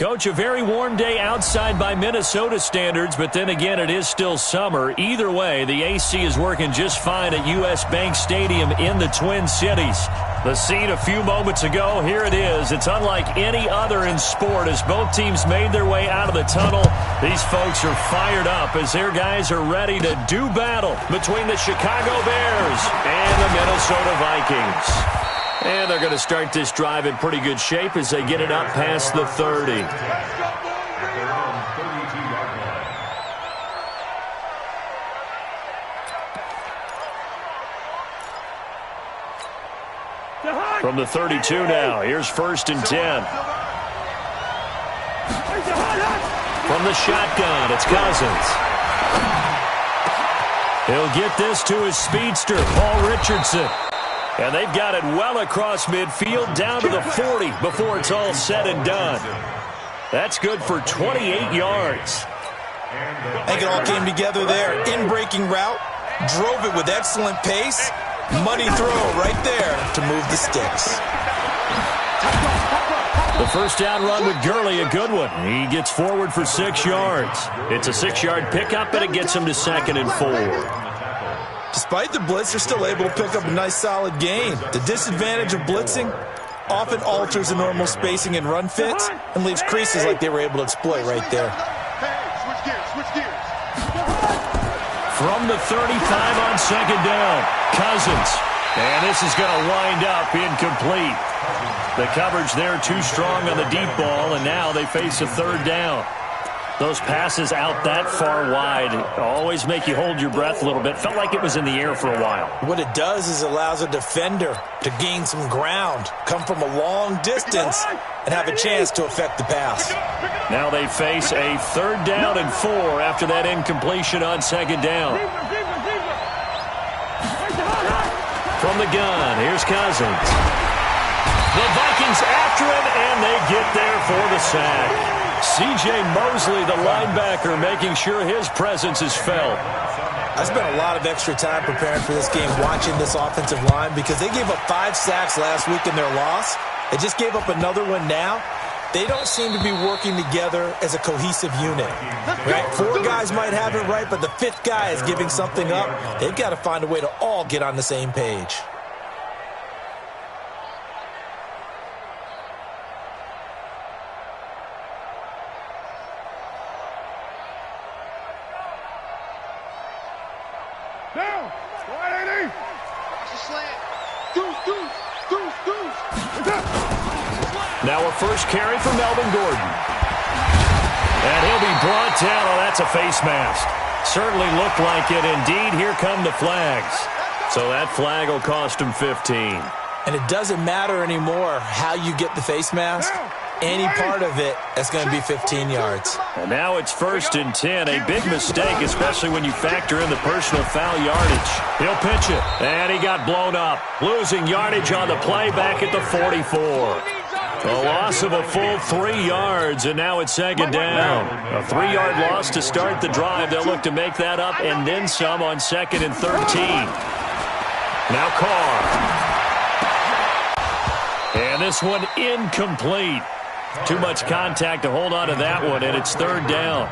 Coach, a very warm day outside by Minnesota standards, but then again, it is still summer. Either way, the AC is working just fine at U.S. Bank Stadium in the Twin Cities. The scene a few moments ago, here it is. It's unlike any other in sport as both teams made their way out of the tunnel. These folks are fired up as their guys are ready to do battle between the Chicago Bears and the Minnesota Vikings. And they're going to start this drive in pretty good shape as they get it up past the 30. From the 32 now, here's 1st and 10. From the shotgun, it's Cousins. He'll get this to his speedster, Paul Richardson. And they've got it well across midfield down to the 40 before it's all said and done. That's good for 28 yards. I think it all came together there. In-breaking route, drove it with excellent pace. Money throw right there to move the sticks. The first down run with Gurley, a good one. He gets forward for 6 yards. It's a 6-yard pickup, and it gets him to 2nd and 4. Despite the blitz, they're still able to pick up a nice solid gain. The disadvantage of blitzing often alters the normal spacing and run fits and leaves creases like they were able to exploit right there. From the 35 on 2nd down, Cousins. And this is going to wind up incomplete. The coverage there too strong on the deep ball, and now they face a 3rd down. Those passes out that far wide always make you hold your breath a little bit. Felt like it was in the air for a while. What it does is allows a defender to gain some ground, come from a long distance, and have a chance to affect the pass. Now they face a 3rd down and 4 after that incompletion on 2nd down. From the gun, here's Cousins. The Vikings after him, and they get there for the sack. C.J. Mosley, the linebacker, making sure his presence is felt. I spent a lot of extra time preparing for this game, watching this offensive line, because they gave up 5 sacks last week in their loss. They just gave up another one now. They don't seem to be working together as a cohesive unit. Right? 4 guys might have it right, but the 5th guy is giving something up. They've got to find a way to all get on the same page. Now a first carry for Melvin Gordon. And he'll be brought down. Oh, that's a face mask. Certainly looked like it. Indeed, here come the flags. So that flag will cost him 15. And it doesn't matter anymore how you get the face mask. Any part of it, that's going to be 15 yards. And now it's 1st and 10. A big mistake, especially when you factor in the personal foul yardage. He'll pitch it. And he got blown up. Losing yardage on the play back at the 44. A loss of a full 3 yards, and now it's 2nd down. A 3-yard loss to start the drive. They'll look to make that up and then some on 2nd and 13. Now Carr. And this one incomplete. Too much contact to hold on to that one, and it's 3rd down.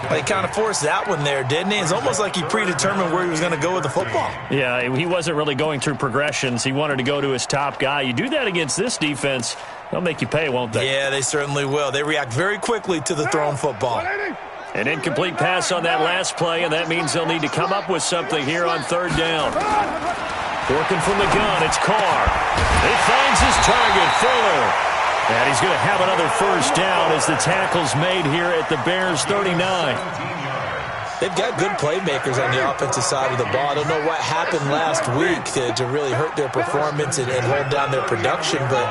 Well, he kind of forced that one there, didn't he? It's almost like he predetermined where he was going to go with the football. Yeah, he wasn't really going through progressions. He wanted to go to his top guy. You do that against this defense, they'll make you pay, won't they? Yeah, they certainly will. They react very quickly to the thrown football. An incomplete pass on that last play, and that means they'll need to come up with something here on 3rd down. Working from the gun, it's Carr. He finds his target, Fuller. And he's going to have another first down as the tackle's made here at the Bears' 39. They've got good playmakers on the offensive side of the ball. I don't know what happened last week to really hurt their performance and hold down their production, but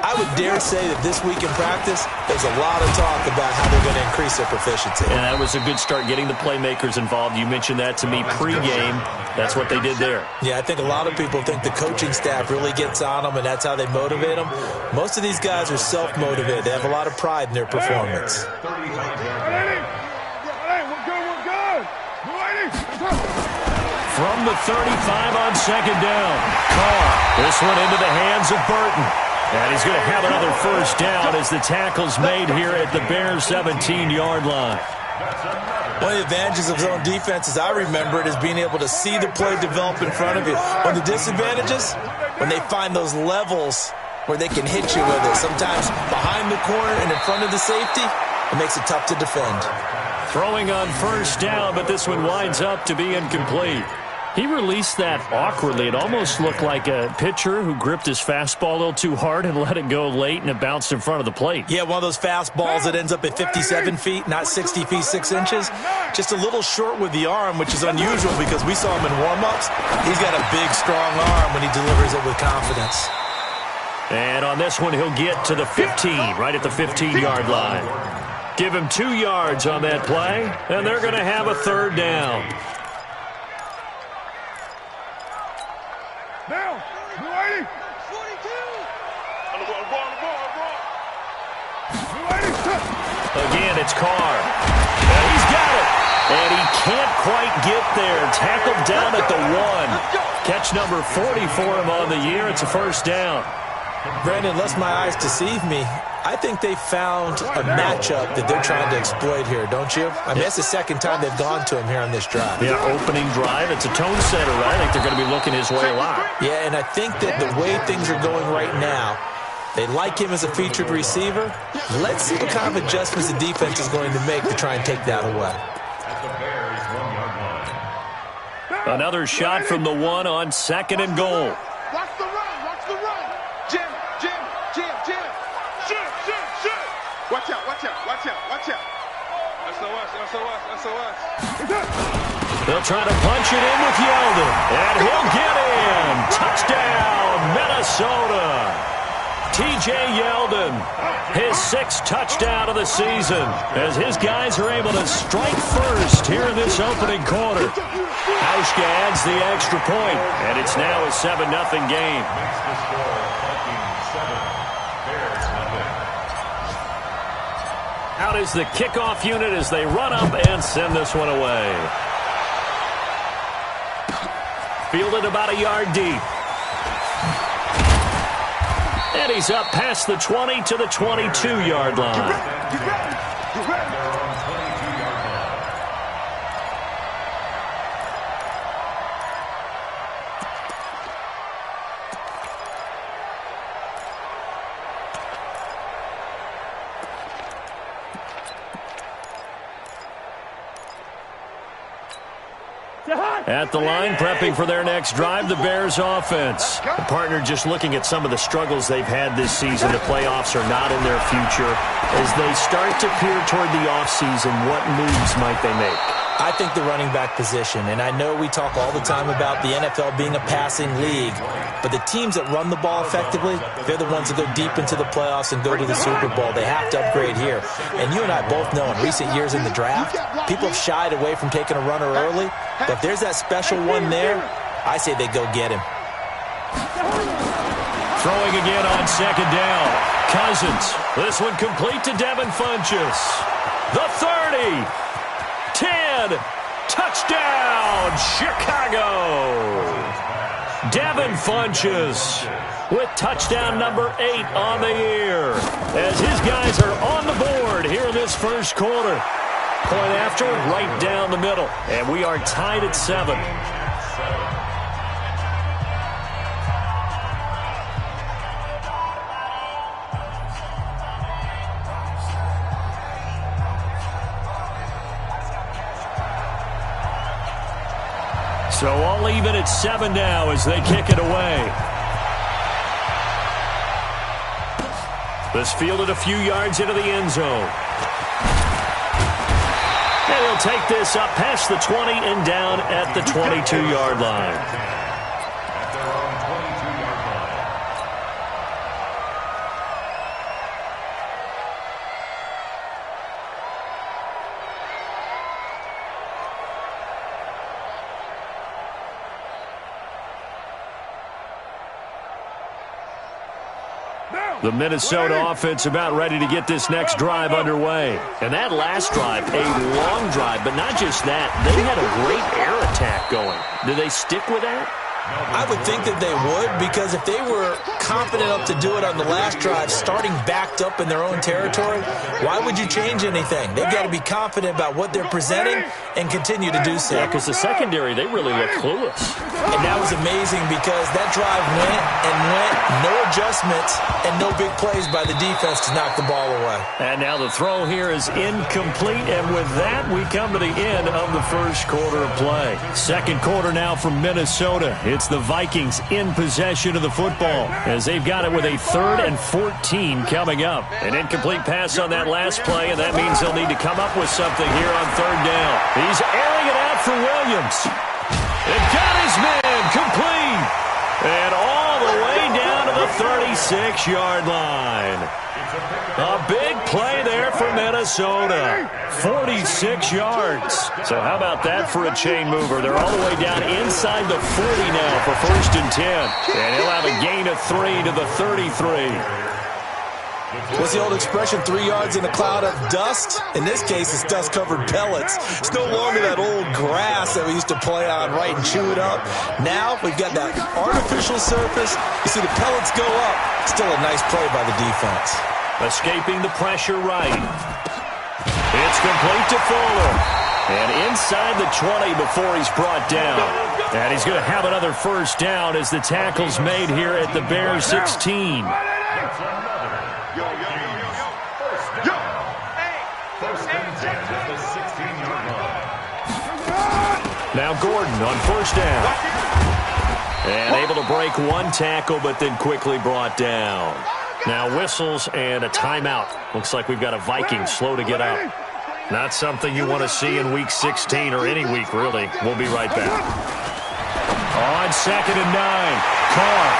I would dare say that this week in practice, there's a lot of talk about how they're going to increase their proficiency. And that was a good start getting the playmakers involved. You mentioned that to me pregame. That's what they did there. Yeah, I think a lot of people think the coaching staff really gets on them, and that's how they motivate them. Most of these guys are self-motivated. They have a lot of pride in their performance. From the 35 on 2nd down. Carr. This one into the hands of Burton. And he's going to have another first down as the tackle's made here at the Bears' 17-yard line. One of the advantages of zone defense, as I remember it, is being able to see the play develop in front of you. One of the disadvantages, when they find those levels where they can hit you with it. Sometimes behind the corner and in front of the safety, it makes it tough to defend. Throwing on first down, but this one winds up to be incomplete. He released that awkwardly. It almost looked like a pitcher who gripped his fastball a little too hard and let it go late, and it bounced in front of the plate. Yeah, one of those fastballs that ends up at 57 feet, not 60 feet, 6 inches. Just a little short with the arm, which is unusual because we saw him in warm-ups. He's got a big, strong arm when he delivers it with confidence. And on this one, he'll get to the 15, right at the 15-yard line. Give him 2 yards on that play, and they're going to have a third down. Now, you ready? 42. Again, it's Carr. And he's got it. And he can't quite get there. Tackled down at the 1. Catch number 40 for him on the year. It's a first down. Brandon, unless my eyes deceive me, I think they found a matchup that they're trying to exploit here, don't you? I mean, that's the second time they've gone to him here on this drive. Yeah, opening drive. It's a tone setter, right? I think they're going to be looking his way a lot. Yeah, and I think that the way things are going right now, they like him as a featured receiver. Let's see what kind of adjustments the defense is going to make to try and take that away. Another shot from the 1 on 2nd and goal. Watch the run. Watch the run. Jim. Watch out. They'll try to punch it in with Yeldon. And he'll get in. Touchdown, Minnesota. T.J. Yeldon, his 6th touchdown of the season, as his guys are able to strike first here in this opening quarter. Hauschka adds the extra point, and it's now a 7-0 game. Out is the kickoff unit as they run up and send this one away. Fielded about a yard deep. And he's up past the 20 to the 22-yard line. Get ready. At the line, prepping for their next drive, the Bears offense. The partner just looking at some of the struggles they've had this season. The playoffs are not in their future. As they start to peer toward the offseason, what moves might they make? I think the running back position, and I know we talk all the time about the NFL being a passing league, but the teams that run the ball effectively, they're the ones that go deep into the playoffs and go to the Super Bowl. They have to upgrade here. And you and I both know in recent years in the draft, people have shied away from taking a runner early, but if there's that special one there, I say they go get him. Throwing again on 2nd down. Cousins. This one complete to Devin Funchess. The 30. 10. Touchdown, Chicago. Devin Funchess with touchdown number 8 on the year. As his guys are on the board here in this first quarter. Point after, right down the middle. And we are tied at 7. So all even at 7 now as they kick it away. This fielded a few yards into the end zone. And he'll take this up past the 20 and down at the 22-yard line. The Minnesota offense about ready to get this next drive underway. And that last drive, a long drive, but not just that. They had a great air attack going. Do they stick with that? I would think that they would, because if they were confident enough to do it on the last drive, starting backed up in their own territory, why would you change anything? They've got to be confident about what they're presenting and continue to do so. Yeah, because the secondary, they really look clueless. And that was amazing because that drive went and went, no adjustments, and no big plays by the defense to knock the ball away. And now the throw here is incomplete, and with that, we come to the end of the first quarter of play. Second quarter now from Minnesota. It's the Vikings in possession of the football as they've got it with a 3rd and 14 coming up. An incomplete pass on that last play, and that means they'll need to come up with something here on 3rd down. He's airing it out for Williams. It got his man complete. And all the way down to the 36-yard line. A big play there for Minnesota. 46 yards. So how about that for a chain mover? They're all the way down inside the 40 now for 1st and 10. And he'll have a gain of 3 to the 33. What's the old expression, 3 yards in a cloud of dust? In this case, it's dust-covered pellets. It's no longer that old grass that we used to play on, right, and chew it up. Now we've got that artificial surface. You see the pellets go up. Still a nice play by the defense. Escaping the pressure right. It's complete to Fuller. And inside the 20 before he's brought down. And he's going to have another first down as the tackle's made here at the Bears 16. Now Gordon on 1st down. And able to break one tackle, but then quickly brought down. Now whistles and a timeout. Looks like we've got a Viking slow to get up. Not something you want to see in Week 16 or any week, really. We'll be right back. On 2nd and 9. Carr.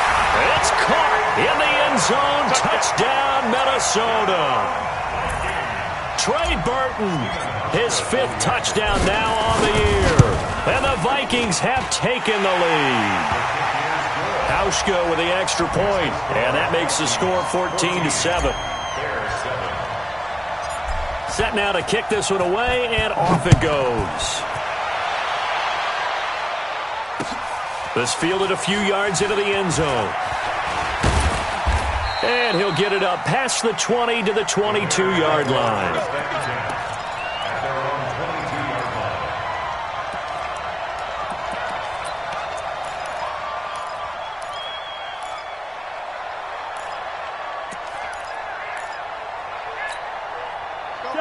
It's caught in the end zone. Touchdown, Minnesota. Trey Burton, his 5th touchdown now on the year. And the Vikings have taken the lead. Hauschka with the extra point, and that makes the score 14-7. Set now to kick this one away, and off it goes. This fielded a few yards into the end zone. And he'll get it up past the 20 to the 22-yard line.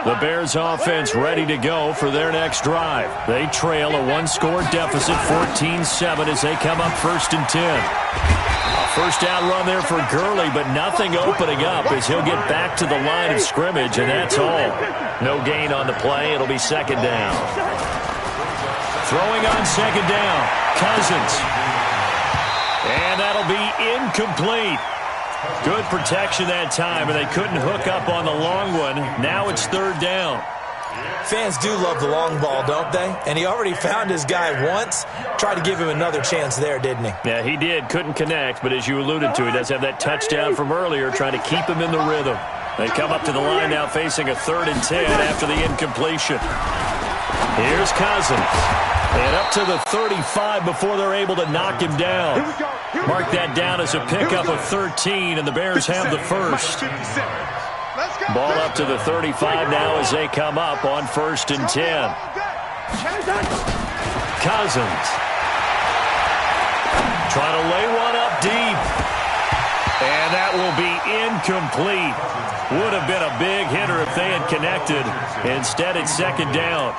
The Bears offense ready to go for their next drive. They trail a 1-score deficit, 14-7, as they come up 1st and 10. A first down run there for Gurley, but nothing opening up as he'll get back to the line of scrimmage, and that's all. No gain on the play. It'll be 2nd down. Throwing on 2nd down, Cousins. And that'll be incomplete. Good protection that time, and they couldn't hook up on the long one. Now it's 3rd down. Fans do love the long ball, don't they? And he already found his guy once. Tried to give him another chance there, didn't he? Yeah, he did. Couldn't connect, but as you alluded to, he does have that touchdown from earlier, trying to keep him in the rhythm. They come up to the line now facing a 3rd and 10 after the incompletion. Here's Cousins. And up to the 35 before they're able to knock him down. Mark that down as a pickup of 13, and the Bears have the first. Ball up to the 35 now as they come up on 1st and 10. Cousins. Trying to lay one up deep. And that will be incomplete. Would have been a big hitter if they had connected. Instead, it's 2nd down.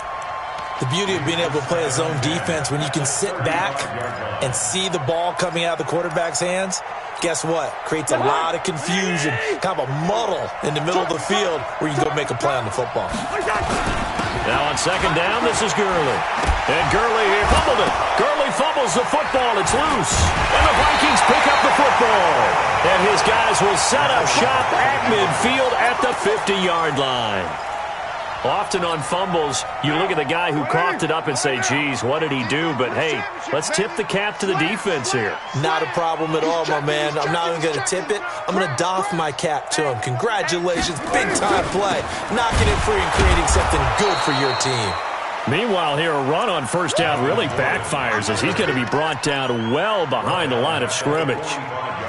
The beauty of being able to play a zone defense when you can sit back and see the ball coming out of the quarterback's hands, guess what? Creates a lot of confusion, kind of a muddle in the middle of the field where you can go make a play on the football. Now on 2nd down, this is Gurley. And Gurley here fumbled it. Gurley fumbles the football. It's loose. And the Vikings pick up the football. And his guys will set up shop at midfield at the 50-yard line. Often on fumbles, you look at the guy who coughed it up and say, geez, what did he do? But, hey, let's tip the cap to the defense here. Not a problem at all, my man. I'm not even going to tip it. I'm going to doff my cap to him. Congratulations. Big-time play. Knocking it free and creating something good for your team. Meanwhile, here, a run on first down really backfires as he's going to be brought down well behind the line of scrimmage.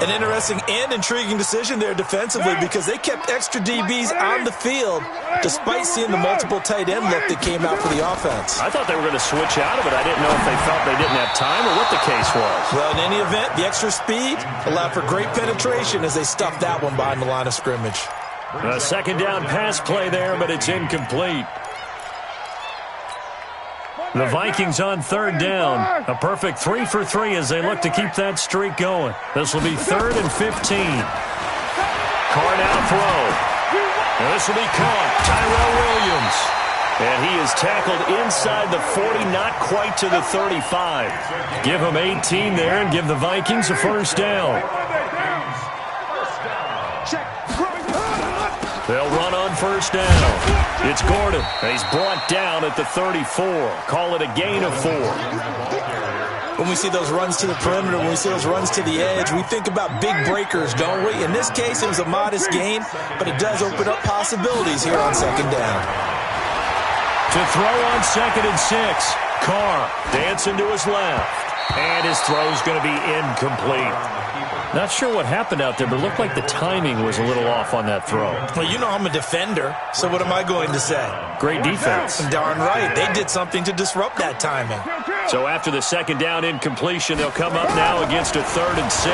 An interesting and intriguing decision there defensively because they kept extra DBs on the field despite seeing the multiple tight end look that came out for the offense. I thought they were going to switch out of it. I didn't know if they felt they didn't have time or what the case was. Well, in any event, the extra speed allowed for great penetration as they stuffed that one behind the line of scrimmage. A second down pass play there, but it's incomplete. The Vikings on third down. A perfect 3 for 3 as they look to keep that streak going. This will be 3rd and 15. Carr now throw. And this will be caught. Tyrell Williams. And he is tackled inside the 40, not quite to the 35. Give him 18 there and give the Vikings a first down. They'll run on first down. It's Gordon. He's brought down at the 34. Call it a gain of 4. When we see those runs to the perimeter, when we see those runs to the edge, we think about big breakers, don't we? In this case, it was a modest gain, but it does open up possibilities here on second down. To throw on 2nd and 6. Carr dancing to his left. And his throw's going to be incomplete. Not sure what happened out there, but it looked like the timing was a little off on that throw. Well, you know I'm a defender, so what am I going to say? Great defense. Darn right. They did something to disrupt that timing. So after the second down incompletion, they'll come up now against a 3rd and 6.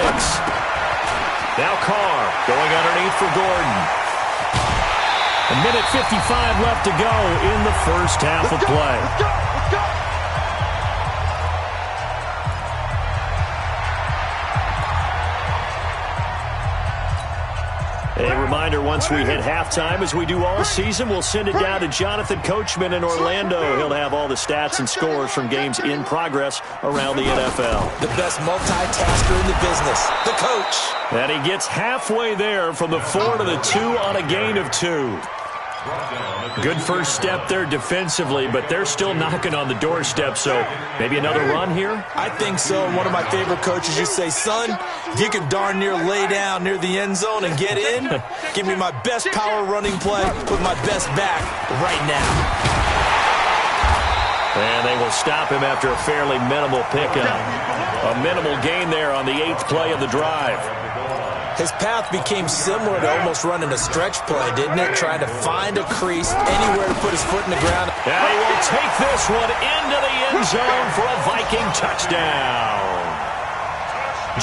Now Carr going underneath for Gordon. A minute 55 left to go in the first half of play. Let's go. A reminder, once we hit halftime, as we do all season, we'll send it down to Jonathan Coachman in Orlando. He'll have all the stats and scores from games in progress around the NFL. The best multitasker in the business, the coach. And he gets halfway there from the 4 to the 2 on a gain of 2. Good first step there defensively, but they're still knocking on the doorstep, so maybe another run here? I think so. One of my favorite coaches used to say, son, if you can darn near lay down near the end zone and get in, give me my best power running play with my best back right now. And they will stop him after a fairly minimal pickup. A minimal gain there on the 8th play of the drive. His path became similar to almost running a stretch play, didn't it? Trying to find a crease, anywhere to put his foot in the ground. And he will take this one into the end zone for a Viking touchdown.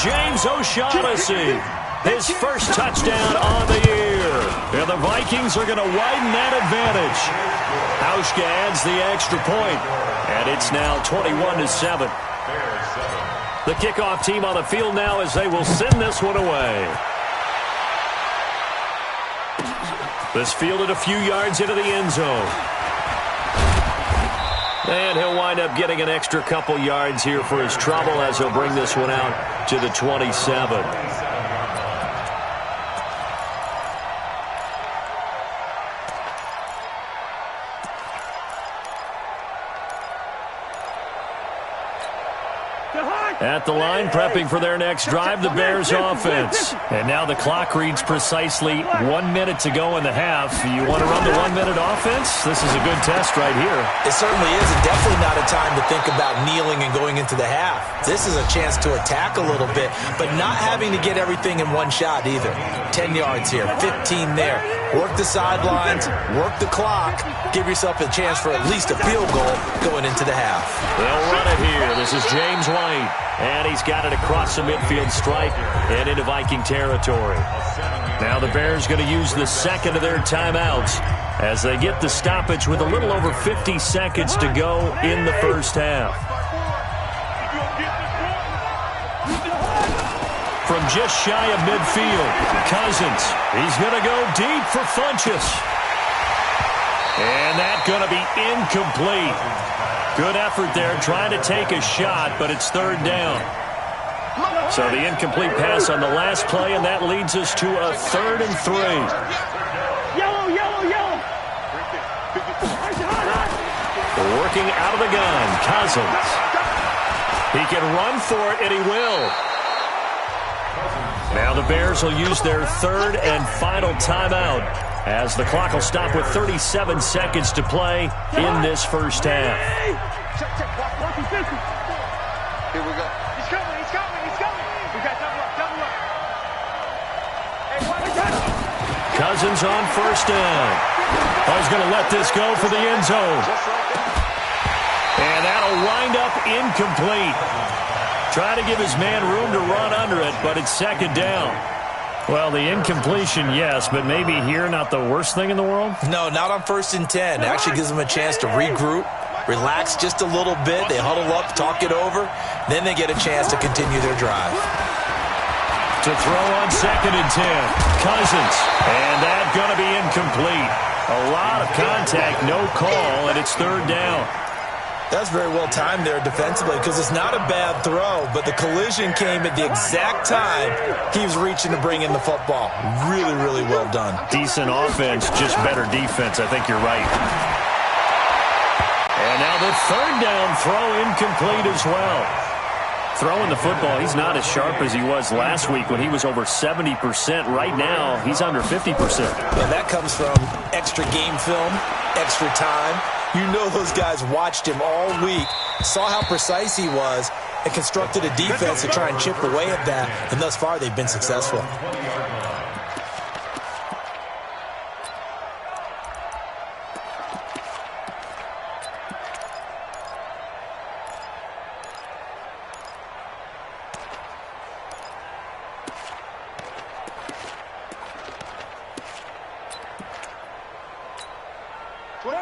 James O'Shaughnessy, his first touchdown on the year. And the Vikings are going to widen that advantage. Hauschka adds the extra point, and it's now 21-7. The kickoff team on the field now as they will send this one away. This fielded a few yards into the end zone. And he'll wind up getting an extra couple yards here for his trouble as he'll bring this one out to the 27. At the line, prepping for their next drive, the Bears offense. And now the clock reads precisely 1 minute to go in the half. You want to run the 1 minute offense? This is a good test right here. It certainly is, and definitely not a time to think about kneeling and going into the half. This is a chance to attack a little bit, but not having to get everything in one shot either. 10 yards here, 15 there. Work the sidelines, work the clock, give yourself a chance for at least a field goal going into the half. They'll run it here. This is James White, and he's got it across the midfield stripe and into Viking territory. Now the Bears going to use the second of their timeouts as they get the stoppage with a little over 50 seconds to go in the first half. From just shy of midfield, Cousins, he's going to go deep for Funchess. And that's going to be incomplete. Good effort there trying to take a shot, but it's third down. So the incomplete pass on the last play, and that leads us to a 3rd and 3. Yellow, yellow, yellow. Working out of the gun, Cousins. He can run for it, and he will. Now the Bears will use their 3rd and final timeout as the clock will stop with 37 seconds to play in this first half. Here we go. He's coming, he's coming, he's coming. We got double up, double up. Hey, Cousins on first down. Oh, he's going to let this go for the end zone. And that'll wind up incomplete. Try to give his man room to run under it, but it's second down. Well, the incompletion, yes, but maybe here not the worst thing in the world? No, not on 1st and 10. It actually gives them a chance to regroup, relax just a little bit. They huddle up, talk it over. Then they get a chance to continue their drive. To throw on 2nd and 10. Cousins. And that's going to be incomplete. A lot of contact, no call, and it's 3rd down. That's very well timed there defensively because it's not a bad throw, but the collision came at the exact time he was reaching to bring in the football. Really, really well done. Decent offense, just better defense. I think you're right. And now the 3rd down throw incomplete as well. Throwing the football, he's not as sharp as he was last week when he was over 70%. Right now, he's under 50%. And that comes from extra game film, extra time. You know those guys watched him all week, saw how precise he was, and constructed a defense to try and chip away at that. And thus far, they've been successful.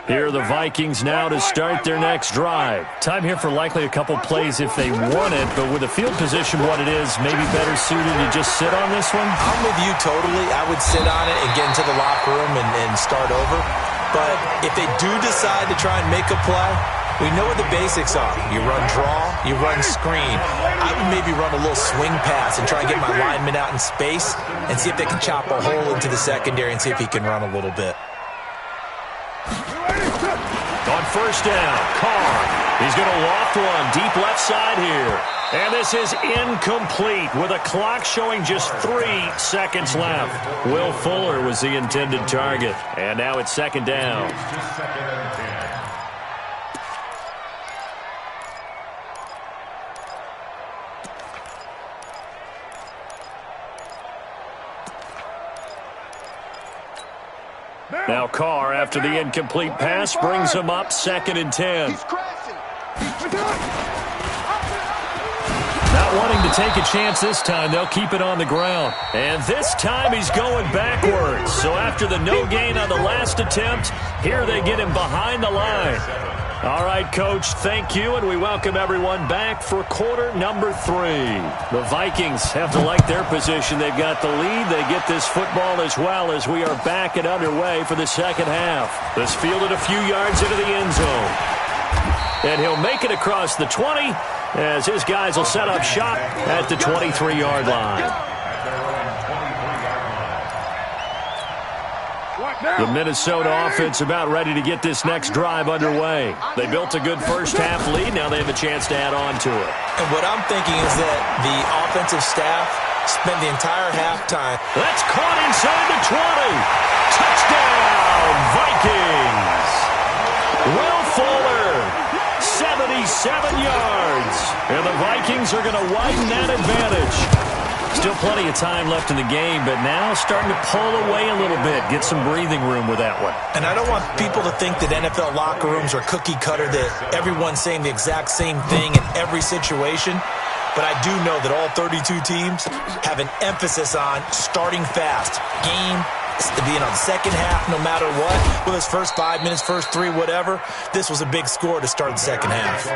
Here are the Vikings now to start their next drive. Time here for likely a couple plays if they want it, but with the field position what it is, maybe better suited to just sit on this one? I'm with you totally. I would sit on it and get into the locker room and start over. But if they do decide to try and make a play, we know what the basics are. You run draw, you run screen. I would maybe run a little swing pass and try and get my lineman out in space and see if they can chop a hole into the secondary and see if he can run a little bit. On first down, Carr. He's going to loft one deep left side here. And this is incomplete with a clock showing just 3 seconds left. Will Fuller was the intended target. And now it's 2nd down. Now Carr, after the incomplete pass, brings him up 2nd and 10. Not wanting to take a chance this time, they'll keep it on the ground. And this time he's going backwards. So after the no gain on the last attempt, here they get him behind the line. All right, Coach, thank you, and we welcome everyone back for quarter number 3. The Vikings have to like their position. They've got the lead. They get this football as well as we are back and underway for the second half. This fielded a few yards into the end zone. And he'll make it across the 20 as his guys will set up shop at the 23-yard line. The Minnesota offense about ready to get this next drive underway. They built a good first half lead. Now they have a chance to add on to it. And what I'm thinking is that the offensive staff spent the entire halftime. That's caught inside the 20. Touchdown, Vikings. Will Fuller, 77 yards. And the Vikings are going to widen that advantage. Still plenty of time left in the game, but now starting to pull away a little bit, get some breathing room with that one. And I don't want people to think that NFL locker rooms are cookie cutter, that everyone's saying the exact same thing in every situation. But I do know that all 32 teams have an emphasis on starting fast. Game being on the second half no matter what. Whether it's first 5 minutes, first 3, whatever. This was a big score to start the second half.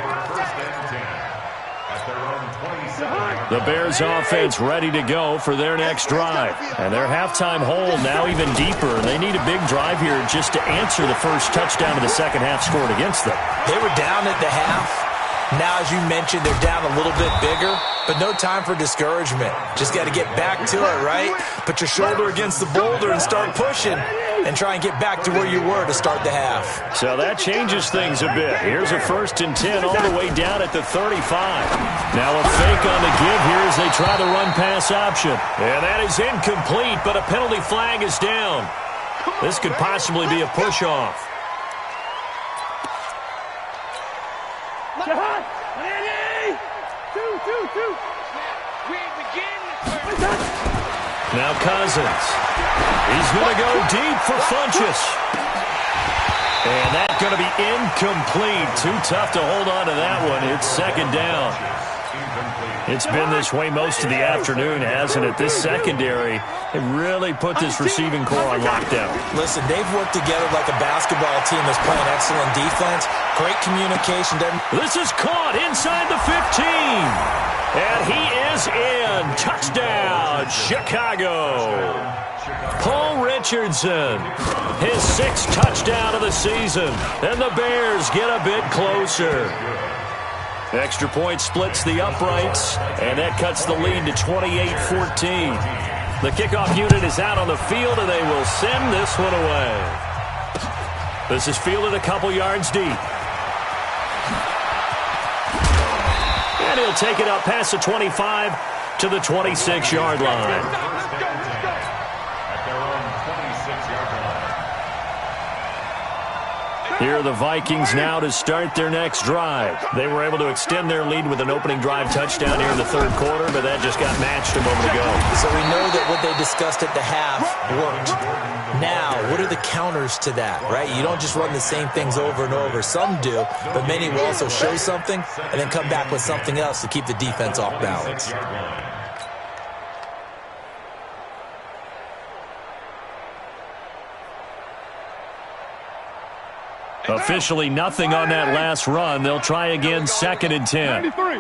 The Bears offense ready to go for their next drive. And their halftime hold now even deeper. They need a big drive here just to answer the first touchdown of the second half scored against them. They were down at the half. Now, as you mentioned, they're down a little bit bigger, but no time for discouragement. Just got to get back to it, right? Put your shoulder against the boulder and start pushing and try and get back to where you were to start the half. So that changes things a bit. Here's a 1st and 10 all the way down at the 35. Now a fake on the give here as they try the run-pass option. And that is incomplete, but a penalty flag is down. This could possibly be a push-off. Now Cousins. He's going to go deep for Funchess. And that's going to be incomplete. Too tough to hold on to that one. It's second down. It's been this way most of the afternoon, hasn't it? This secondary, it really put this receiving core on lockdown. Listen, they've worked together like a basketball team that's playing excellent defense. Great communication. This is caught inside the 15. And he is in. Touchdown, Chicago. Paul Richardson, his 6th touchdown of the season. And the Bears get a bit closer. Extra point splits the uprights, and that cuts the lead to 28-14. The kickoff unit is out on the field, and they will send this one away. This is fielded a couple yards deep. And he'll take it up past the 25 to the 26-yard line. Here are the Vikings now to start their next drive. They were able to extend their lead with an opening drive touchdown here in the third quarter, but that just got matched a moment ago. So we know that what they discussed at the half worked. Now, what are the counters to that, right? You don't just run the same things over and over. Some do, but many will also show something and then come back with something else to keep the defense off balance. Officially nothing on that last run. They'll try again, 2nd and 10. 93.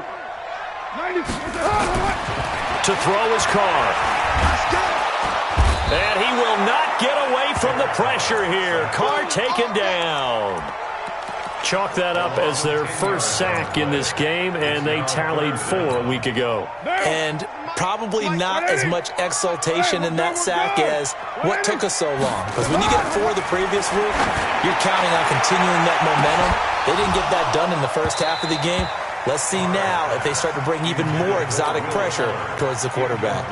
To throw his Carr. And he will not get away from the pressure here. Carr taken down. Chalk that up as their first sack in this game, and they tallied 4 a week ago. And probably not as much exultation in that sack as what took us so long. Because when you get 4 the previous week, you're counting on continuing that momentum. They didn't get that done in the first half of the game. Let's see now if they start to bring even more exotic pressure towards the quarterback.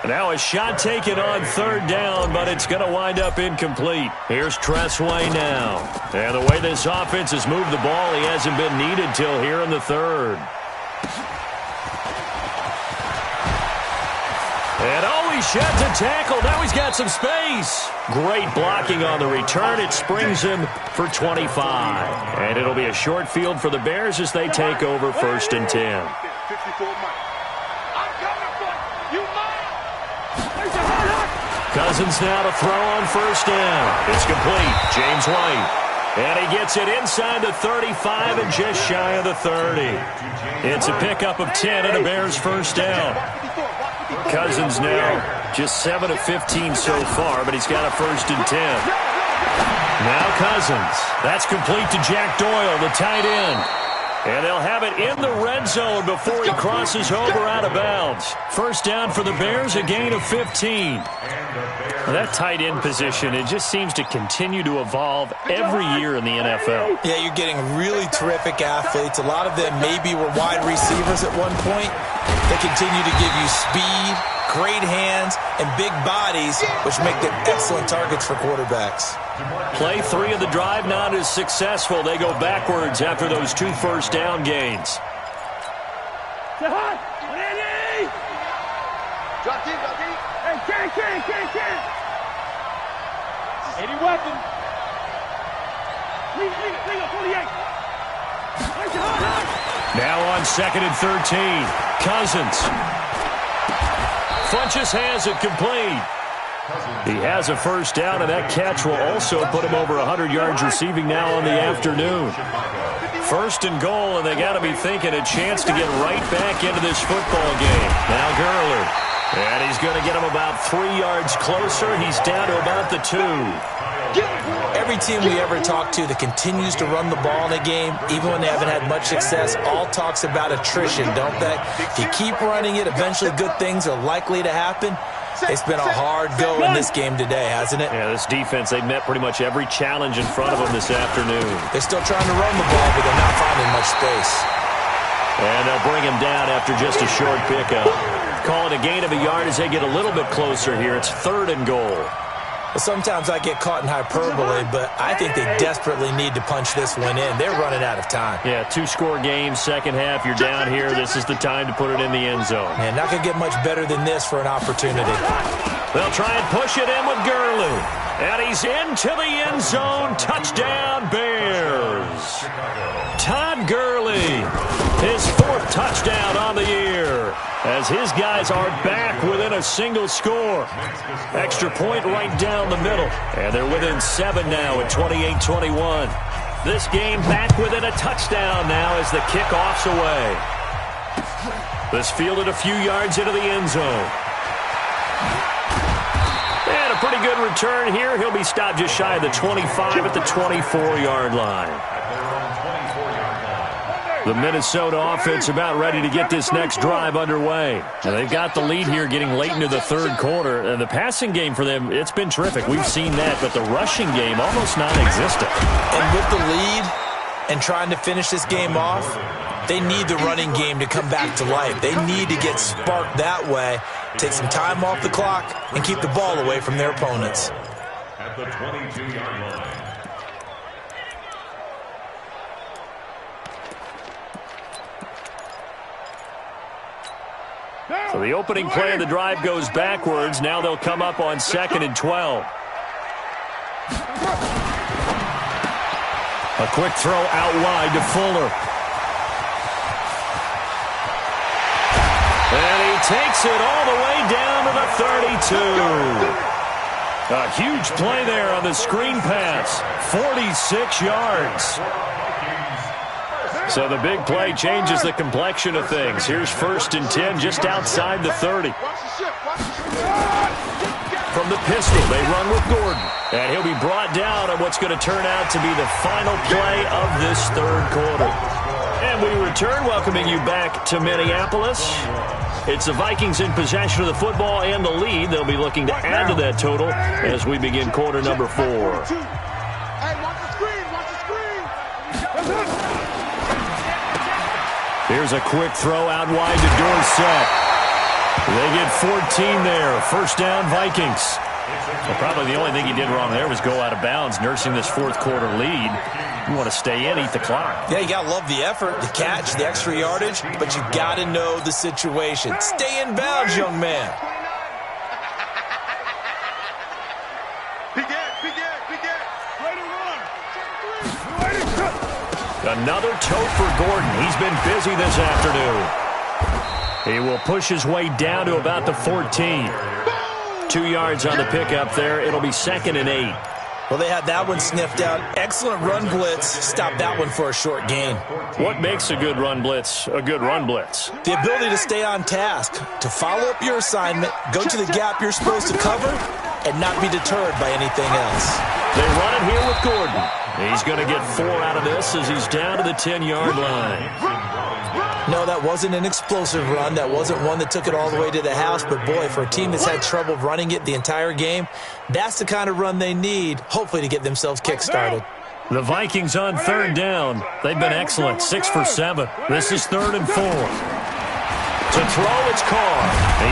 Now a shot taken on 3rd down, but it's going to wind up incomplete. Here's Tressway now. And the way this offense has moved the ball, he hasn't been needed till here in the 3rd. And he shed to tackle. Now he's got some space. Great blocking on the return. It springs him for 25. And it'll be a short field for the Bears as they take over 1st and 10. Cousins now to throw on 1st down. It's complete. James White. And he gets it inside the 35 and just shy of the 30. It's a pickup of 10 and a Bears 1st down. Cousins now just 7 of 15 so far, but he's got a 1st and 10. Now Cousins. That's complete to Jack Doyle, the tight end. And they'll have it in the red zone before he crosses over out of bounds. 1st down for the Bears, a gain of 15. That tight end position, it just seems to continue to evolve every year in the NFL. Yeah, you're getting really terrific athletes. A lot of them maybe were wide receivers at one point. They continue to give you speed, great hands, and big bodies, which make them excellent targets for quarterbacks. Play 3 of the drive not as successful. They go backwards after those 2 first down gains. Any weapon. Now on 2nd and 13. Cousins. Funchess has it complete. He has a 1st down, and that catch will also put him over 100 yards receiving now on the afternoon. 1st and goal, and they got to be thinking a chance to get right back into this football game. Now Gurley. And he's going to get him about 3 yards closer. He's down to about the 2. Every team we ever talk to that continues to run the ball in a game, even when they haven't had much success, all talks about attrition, don't they? If you keep running it, eventually good things are likely to happen. It's been a hard go in this game today, hasn't it? Yeah, this defense, they've met pretty much every challenge in front of them this afternoon. They're still trying to run the ball, but they're not finding much space. And they'll bring him down after just a short pickup. Call it a gain of a yard as they get a little bit closer here. It's 3rd and goal. Sometimes I get caught in hyperbole, but I think they desperately need to punch this one in. They're running out of time. Yeah, two-score game, second half. You're down here. This is the time to put it in the end zone. Man, not going to get much better than this for an opportunity. They'll try and push it in with Gurley. And he's into the end zone. Touchdown, Bears. Todd Gurley, his fourth touchdown on the year, as his guys are back within a single score. Extra point right down the middle. And they're within 7 now at 28-21. This game back within a touchdown now as the kickoff's away. This fielded a few yards into the end zone. And a pretty good return here. He'll be stopped just shy of the 25 at the 24-yard line. The Minnesota offense about ready to get this next drive underway. And they've got the lead here getting late into the third quarter. And the passing game for them, it's been terrific. We've seen that, but the rushing game almost non-existent. And with the lead and trying to finish this game off, they need the running game to come back to life. They need to get sparked that way, take some time off the clock, and keep the ball away from their opponents. At the 22-yard line. So the opening play of the drive goes backwards. Now they'll come up on 2nd and 12. A quick throw out wide to Fuller. And he takes it all the way down to the 32. A huge play there on the screen pass. 46 yards. So the big play changes the complexion of things. Here's 1st and 10 just outside the 30. From the pistol, they run with Gordon. And he'll be brought down on what's going to turn out to be the final play of this third quarter. And we return, welcoming you back to Minneapolis. It's the Vikings in possession of the football and the lead. They'll be looking to add to that total as we begin quarter number 4. Here's a quick throw out wide to Dorsett. They get 14 there. First down, Vikings. Well, probably the only thing he did wrong there was go out of bounds, nursing this fourth quarter lead. You want to stay in, eat the clock. Yeah, you got to love the effort, the catch, the extra yardage, but you got to know the situation. Stay in bounds, young man. Another tote for Gordon. He's been busy this afternoon. He will push his way down to about the 14. 2 yards on the pickup there. It'll be 2nd and 8. Well, they had that one sniffed out. Excellent run blitz. Stop that one for a short gain. What makes a good run blitz a good run blitz? The ability to stay on task, to follow up your assignment, go to the gap you're supposed to cover, and not be deterred by anything else. They run it here with Gordon. He's going to get 4 out of this as he's down to the 10-yard line. No, that wasn't an explosive run. That wasn't one that took it all the way to the house. But, boy, for a team that's had trouble running it the entire game, that's the kind of run they need, hopefully, to get themselves kick-started. The Vikings on 3rd down. They've been excellent, 6 for 7. This is 3rd and 4. To throw, it's Carr.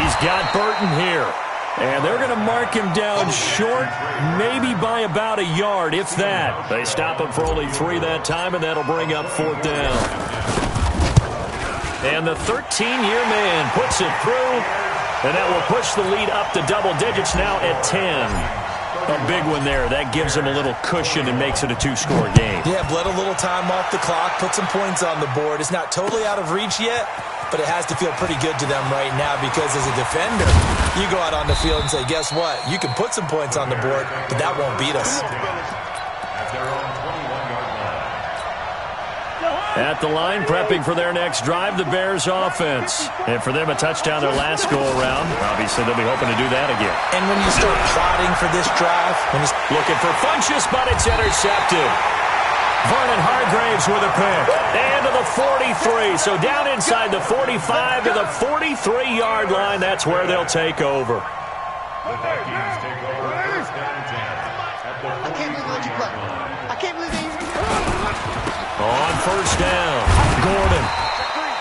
He's got Burton here. And they're going to mark him down short, maybe by about a yard, if that. They stop him for only 3 that time, and that'll bring up 4th down. And the 13-year man puts it through, and that will push the lead up to double digits now at 10. A big one there. That gives him a little cushion and makes it a 2-score game. Yeah, bled a little time off the clock, put some points on the board. It's not totally out of reach yet, but it has to feel pretty good to them right now because as a defender, you go out on the field and say, guess what? You can put some points on the board, but that won't beat us. At the line, prepping for their next drive, the Bears offense. And for them, a touchdown their last go-around. Obviously, they'll be hoping to do that again. And when you start plotting for this drive, looking for Funchess, but it's intercepted. Vernon Hargraves with a pick. And to the 43. So down inside the 45 to the 43-yard line. That's where they'll take over. The Vikings take over first down and 10. I can't believe they let you play. I can't believe they... On first down, Gordon.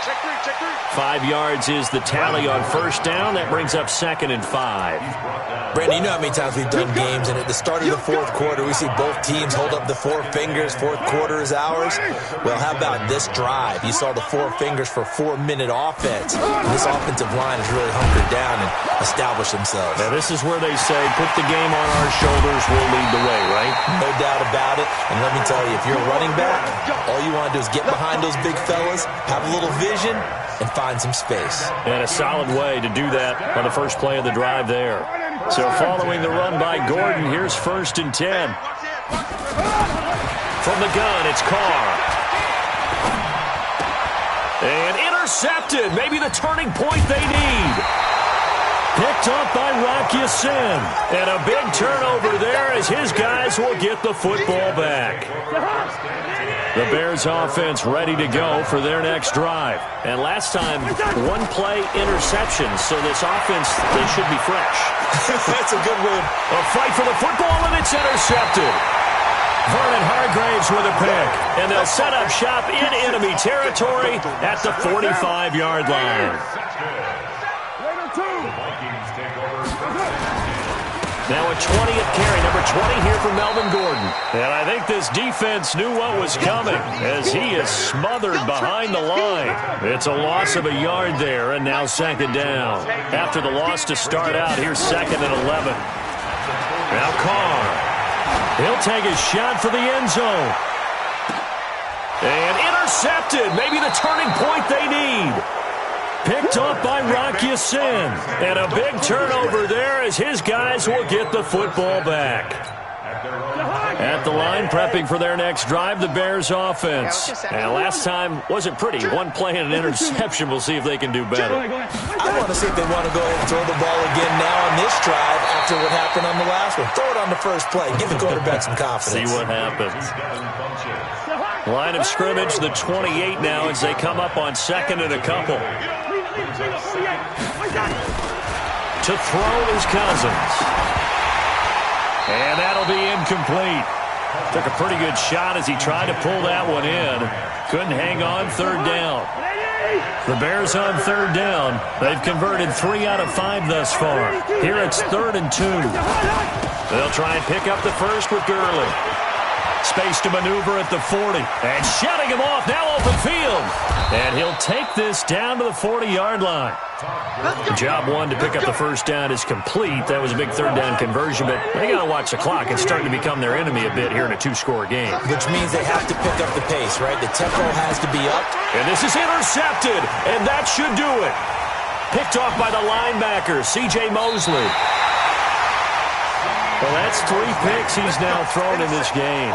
Check three. 5 yards is the tally on first down. That brings up 2nd and 5. Brandon, you know how many times we've done games, and at the start of the fourth quarter, we see both teams hold up the 4 fingers, fourth quarter is ours. Well, how about this drive? You saw the 4 fingers for 4-minute offense. And this offensive line has really hunkered down and established themselves. Now, this is where they say, put the game on our shoulders, we'll lead the way, right? No doubt about it. And let me tell you, if you're a running back, all you want to do is get behind those big fellas, have a little vision, and find some space. And a solid way to do that on the first play of the drive there. So following the run by Gordon, here's 1st and 10. From the gun, it's Carr. And intercepted. Maybe the turning point they need. Picked up by Rock Ya-Sin. And a big turnover there as his guys will get the football back. The Bears offense ready to go for their next drive. And last time, 1-play interception. So this offense, they should be fresh. That's a good one. A fight for the football, and it's intercepted. Vernon Hargraves with a pick. And they'll set up shop in enemy territory at the 45-yard line. Now a 20th carry, number 20 here for Melvin Gordon. And I think this defense knew what was coming as he is smothered behind the line. It's a loss of a yard there, and now 2nd down. After the loss to start out, here's 2nd and 11. Now Carr. He'll take a shot for the end zone. And intercepted. Maybe the turning point they need. Picked up by Rock Ya-Sin. And a big turnover there as his guys will get the football back. At the line, prepping for their next drive, the Bears offense. And last time wasn't pretty. 1 play and an interception. We'll see if they can do better. I want to see if they want to go ahead and throw the ball again now on this drive after what happened on the last one. Throw it on the first play. Give the quarterback some confidence. See what happens. Line of scrimmage, the 28 now as they come up on 2nd and a couple. To throw is Cousins. And that'll be incomplete. Took a pretty good shot as he tried to pull that one in. Couldn't hang on, 3rd down. The Bears on 3rd down. They've converted 3 out of 5 thus far. Here it's 3rd and 2. They'll try and pick up the first with Gurley. Space to maneuver at the 40. And shutting him off, now open field. And he'll take this down to the 40-yard line. Job 1 to pick up the first down is complete. That was a big 3rd down conversion, but they got to watch the clock. It's starting to become their enemy a bit here in a 2-score game. Which means they have to pick up the pace, right? The tempo has to be up. And this is intercepted, and that should do it. Picked off by the linebacker, C.J. Mosley. Well, that's 3 picks he's now thrown in this game.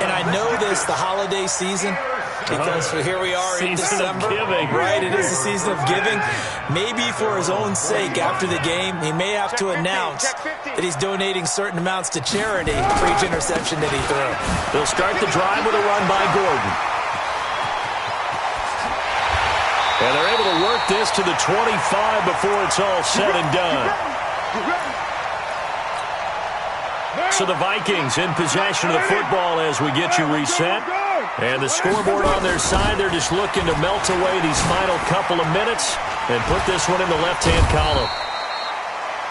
And I know this, the holiday season, because here we are in December. Right, it is the season of giving. Maybe for his own sake, after the game, he may have to announce that he's donating certain amounts to charity for each interception that he threw. They'll start the drive with a run by Gordon. And they're able to work this to the 25 before it's all said and done. So the Vikings in possession of the football as we get you reset. And the scoreboard on their side, they're just looking to melt away these final couple of minutes and put this one in the left-hand column.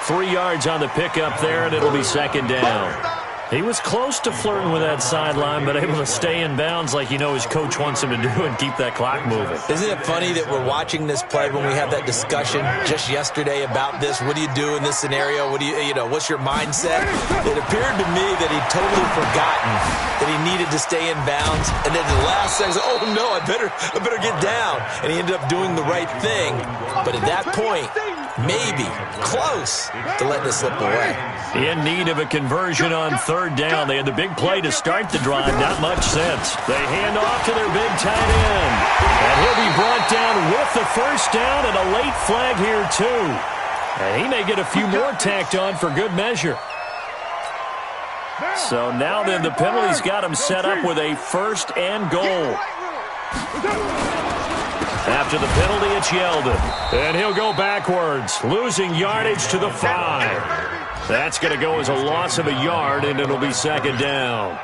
3 yards on the pickup there, and it'll be 2nd down. He was close to flirting with that sideline, but able to stay in bounds like his coach wants him to do and keep that clock moving. Isn't it funny that we're watching this play when we had that discussion just yesterday about this? What do you do in this scenario? What do what's your mindset? It appeared to me that he'd totally forgotten that he needed to stay in bounds, and then the last second, oh no, I better get down. And he ended up doing the right thing. But at that point, maybe close to letting it slip away. In need of a conversion on 3rd down. They had the big play to start the drive. Not much sense. They hand off to their big tight end. And he'll be brought down with the first down and a late flag here too. And he may get a few more tacked on for good measure. So now then the penalty's got him set up with a 1st and goal. After the penalty, it's Yeldon. And he'll go backwards, losing yardage to the 5. That's going to go as a loss of a yard, and it'll be second down.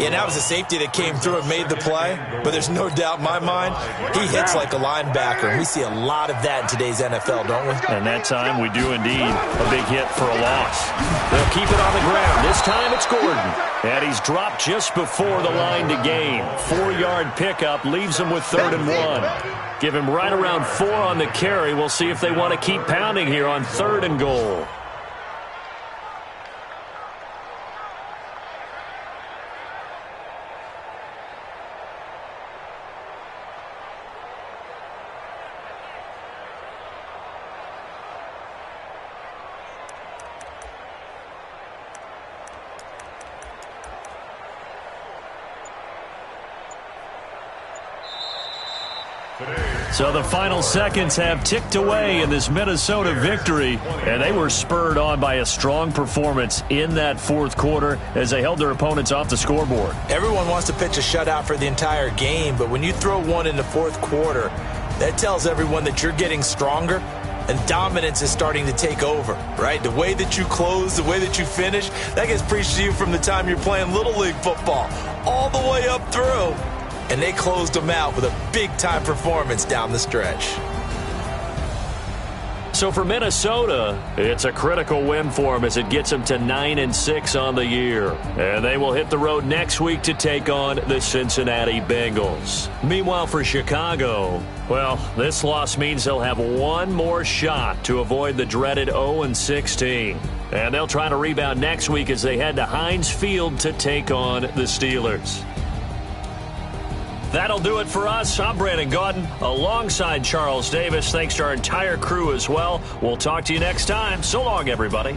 Yeah, that was a safety that came through and made the play, but there's no doubt in my mind he hits like a linebacker, and we see a lot of that in today's NFL, don't we? And that time we do indeed. A big hit for a loss. They'll keep it on the ground. This time it's Gordon. And he's dropped just before the line to gain. 4-yard pickup leaves him with 3rd and 1. Give him right around 4 on the carry. We'll see if they want to keep pounding here on 3rd and goal. So the final seconds have ticked away in this Minnesota victory, and they were spurred on by a strong performance in that 4th quarter as they held their opponents off the scoreboard. Everyone wants to pitch a shutout for the entire game, but when you throw one in the 4th quarter, that tells everyone that you're getting stronger and dominance is starting to take over, right? The way that you close, the way that you finish, that gets preached to you from the time you're playing Little League football all the way up through. And they closed them out with a big-time performance down the stretch. So for Minnesota, it's a critical win for them as it gets them to 9-6 on the year. And they will hit the road next week to take on the Cincinnati Bengals. Meanwhile, for Chicago, well, this loss means they'll have one more shot to avoid the dreaded 0-16. And they'll try to rebound next week as they head to Heinz Field to take on the Steelers. That'll do it for us. I'm Brandon Gaudin alongside Charles Davis. Thanks to our entire crew as well. We'll talk to you next time. So long, everybody.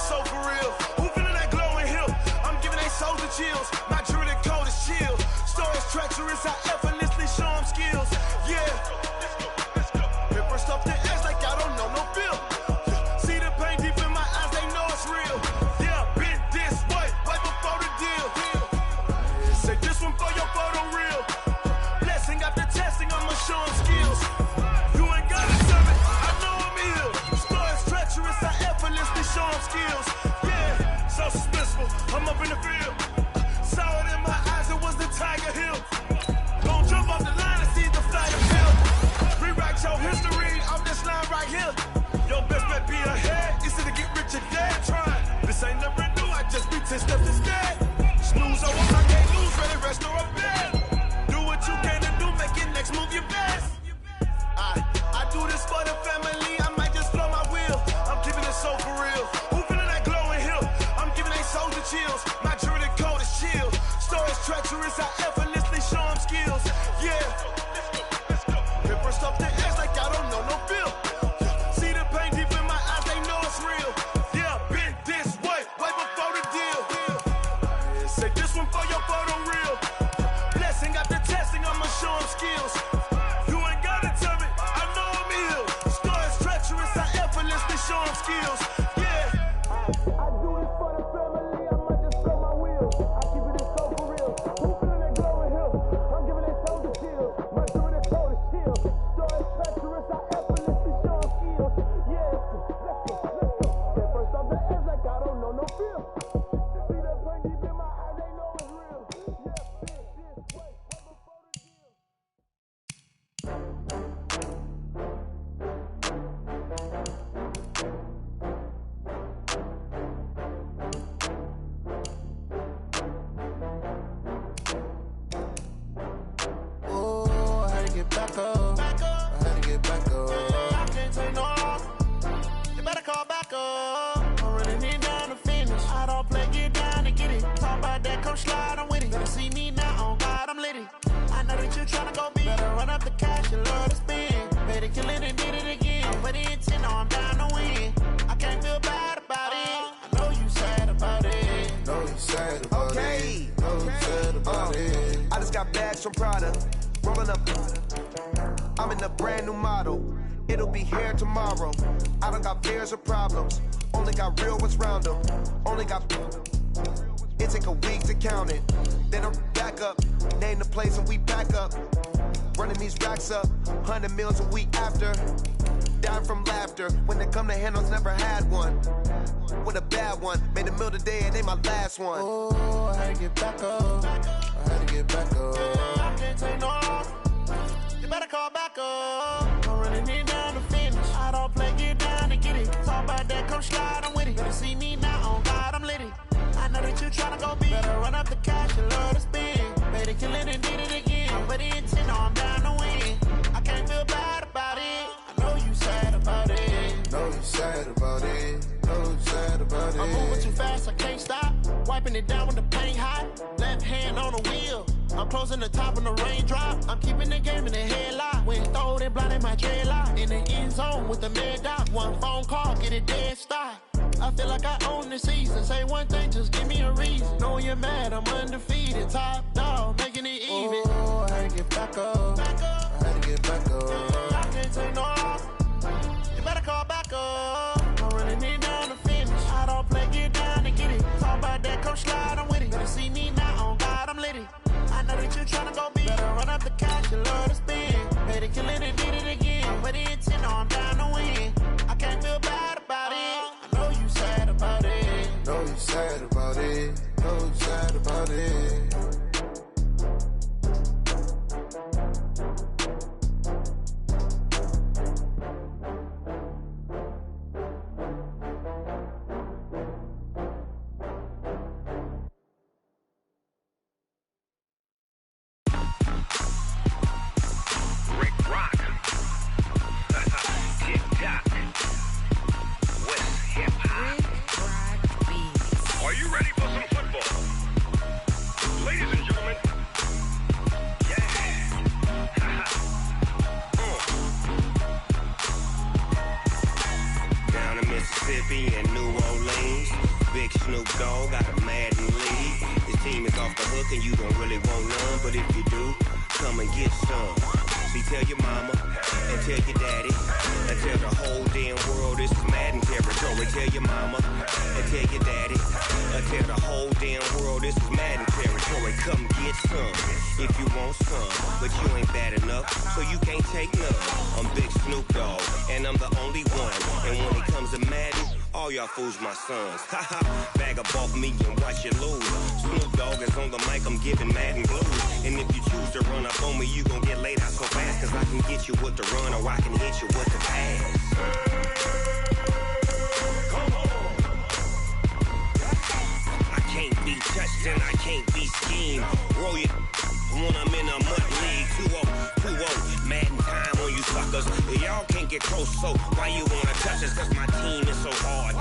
So for real, who feeling that glowing hill? I'm giving they souls the chills. My jewelry code is do this for the family, I might just throw my wheels. I keep it so for real. Who feeling that glowing hill? I'm giving it soldier shield. My doing it cold as chill. Story treacherous, I effortlessly show skills. Yeah, let's go. Get first off the edge like I don't know no feel. See that pain deep in my eyes, they know it's real. Yeah, this way, way before the deal. Oh, I had to get back up. I had to get back up. I can't take no loss. You better call back up. I'm running it down to finish. I don't play, get down to get it. Talk about that, come slide, I'm with it. Better see me now, on God, I'm litty. I know that you tryna go big. Better run up the cash, you love to spend. Better kill it and did it again. Put the intent on, I'm down to win. I can't feel bad about it. I know you sad about it. Know you sad about it. Know you sad about it. I just got bags from Prada. Rolling up. I'm in a brand new model. It'll be here tomorrow. I don't got fears or problems. Only got real ones round them. Only got. It take a week to count it. Then I'm back up. Name the place and we back up. Running these racks up. 100 meals a week after. Dying from laughter. When they come to handles, never had one. With a bad one. Made a meal today and they my last one. Oh, I had to get back up. I had to get back up. I can't take no loss. You better call back up. I'm running it down to finish. I don't play, get down to get it. Talk about that, come slide, I'm with it. Better see me now, on God, I'm litty. I know that you tryna go big. Better run up the cash, you love to spend. Better kill it and did it again. Put the intent on, I'm down to win. I can't feel bad about it. I know you sad about it. Know you sad about it. Know you sad about it. I'm moving too fast, I can't stop. Wiping it down when the paint hot. Left hand on the wheel. I'm closing the top when the raindrop. I'm keeping the game in the headlock. When throwed and blinded my dreadlock. In the end zone with the mad dot. One phone call, get it dead stop. I feel like I own the season. Say one thing, just give me a reason. Knowing you're mad, I'm undefeated. Top dog, making it even. Oh, I had to get back up. I had to get back up. I can't take no loss. You better call back up. I'm running it down to finish. I don't play, get down to get it. Talk about that, come slide, I'm with it. Better see me now, on God, I'm litty. I know that you tryna go big. Better run up the cash, you love to spend. Better kill it and did it again. Put the intent on, I'm down to win. I can't feel bad about it. I know you sad about it. Know you sad about it. Know you sad about it. Are you ready for some football? Ladies and gentlemen, yeah. Down in Mississippi and New Orleans, Big Snoop Dogg got a Madden league. His team is off the hook and you don't really want none, but if you do, come and get some. See, tell your mama and tell your daddy and tell the whole damn world this is Madden territory. Tell your mama and tell your daddy and tell the whole damn world this is Madden territory. Come get some if you want some, but you ain't bad enough, so you can't take none. I'm Big Snoop Dogg and I'm the only one. And when it comes to Madden, all y'all fools my sons. Haha, bag up off me and watch you lose. Snoop Dogg is on the mic, I'm giving Madden blues. And if you choose to run up on me, you gon' get laid out so fast. Cause I can get you with the run or I can hit you with the pass. Come on. I can't be touched and I can't be schemed. Roll it when I'm in a mud league. 2-0, Madden time on you suckers. Y'all can't get close, so why you wanna touch us? Cause my team is so hard.